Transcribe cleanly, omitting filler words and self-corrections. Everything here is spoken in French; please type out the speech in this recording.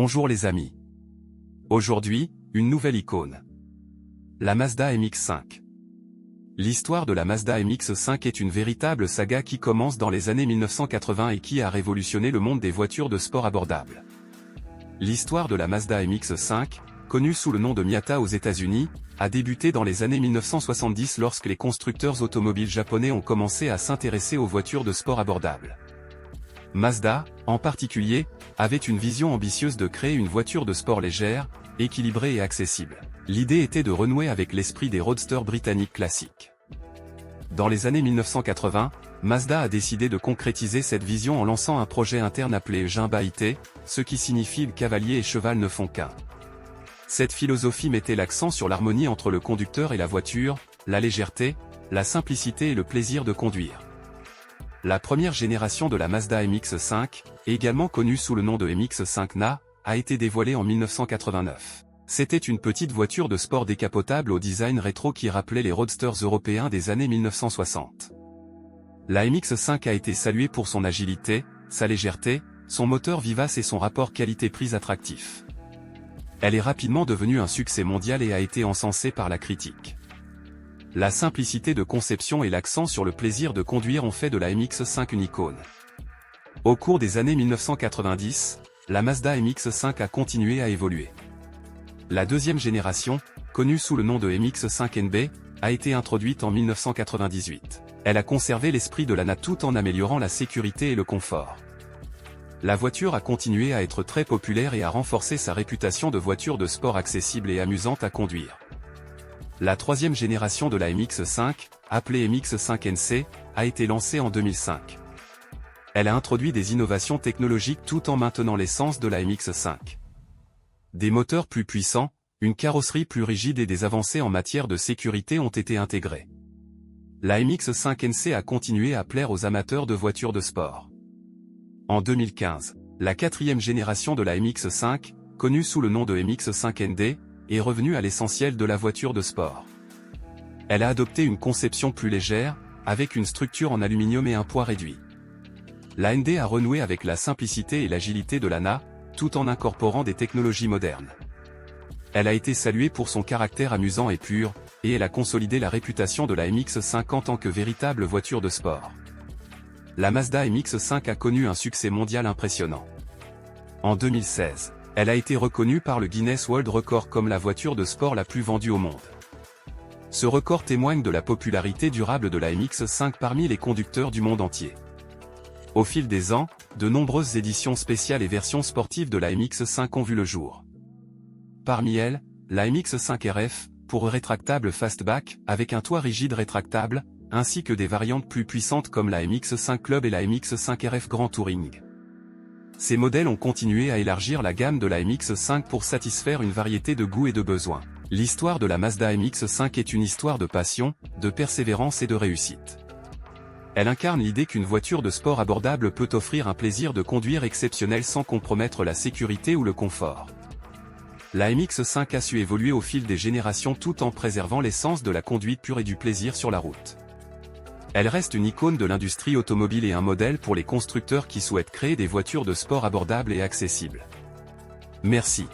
Bonjour les amis. Aujourd'hui, une nouvelle icône. La Mazda MX-5. L'histoire de la Mazda MX-5 est une véritable saga qui commence dans les années 1980 et qui a révolutionné le monde des voitures de sport abordables. L'histoire de la Mazda MX-5, connue sous le nom de Miata aux États-Unis, a débuté dans les années 1970 lorsque les constructeurs automobiles japonais ont commencé à s'intéresser aux voitures de sport abordables. Mazda, en particulier, avait une vision ambitieuse de créer une voiture de sport légère, équilibrée et accessible. L'idée était de renouer avec l'esprit des roadsters britanniques classiques. Dans les années 1980, Mazda a décidé de concrétiser cette vision en lançant un projet interne appelé Jinba-ite, ce qui signifie le cavalier et cheval ne font qu'un. Cette philosophie mettait l'accent sur l'harmonie entre le conducteur et la voiture, la légèreté, la simplicité et le plaisir de conduire. La première génération de la Mazda MX-5, également connue sous le nom de MX-5na, a été dévoilée en 1989. C'était une petite voiture de sport décapotable au design rétro qui rappelait les roadsters européens des années 1960. La MX-5 a été saluée pour son agilité, sa légèreté, son moteur vivace et son rapport qualité-prix attractif. Elle est rapidement devenue un succès mondial et a été encensée par la critique. La simplicité de conception et l'accent sur le plaisir de conduire ont fait de la MX-5 une icône. Au cours des années 1990, la Mazda MX-5 a continué à évoluer. La deuxième génération, connue sous le nom de MX-5NB, a été introduite en 1998. Elle a conservé l'esprit de la NA tout en améliorant la sécurité et le confort. La voiture a continué à être très populaire et a renforcé sa réputation de voiture de sport accessible et amusante à conduire. La troisième génération de la MX-5, appelée MX-5NC, a été lancée en 2005. Elle a introduit des innovations technologiques tout en maintenant l'essence de la MX-5. Des moteurs plus puissants, une carrosserie plus rigide et des avancées en matière de sécurité ont été intégrées. La MX-5NC a continué à plaire aux amateurs de voitures de sport. En 2015, la quatrième génération de la MX-5, connue sous le nom de MX-5ND, est revenue à l'essentiel de la voiture de sport. Elle a adopté une conception plus légère, avec une structure en aluminium et un poids réduit. La ND a renoué avec la simplicité et l'agilité de la NA, tout en incorporant des technologies modernes. Elle a été saluée pour son caractère amusant et pur, et elle a consolidé la réputation de la MX-5 en tant que véritable voiture de sport. La Mazda MX-5 a connu un succès mondial impressionnant. En 2016, elle a été reconnue par le Guinness World Record comme la voiture de sport la plus vendue au monde. Ce record témoigne de la popularité durable de la MX-5 parmi les conducteurs du monde entier. Au fil des ans, de nombreuses éditions spéciales et versions sportives de la MX-5 ont vu le jour. Parmi elles, la MX-5 RF, pour rétractable fastback, avec un toit rigide rétractable, ainsi que des variantes plus puissantes comme la MX-5 Club et la MX-5 RF Grand Touring. Ces modèles ont continué à élargir la gamme de la MX-5 pour satisfaire une variété de goûts et de besoins. L'histoire de la Mazda MX-5 est une histoire de passion, de persévérance et de réussite. Elle incarne l'idée qu'une voiture de sport abordable peut offrir un plaisir de conduire exceptionnel sans compromettre la sécurité ou le confort. La MX-5 a su évoluer au fil des générations tout en préservant l'essence de la conduite pure et du plaisir sur la route. Elle reste une icône de l'industrie automobile et un modèle pour les constructeurs qui souhaitent créer des voitures de sport abordables et accessibles. Merci.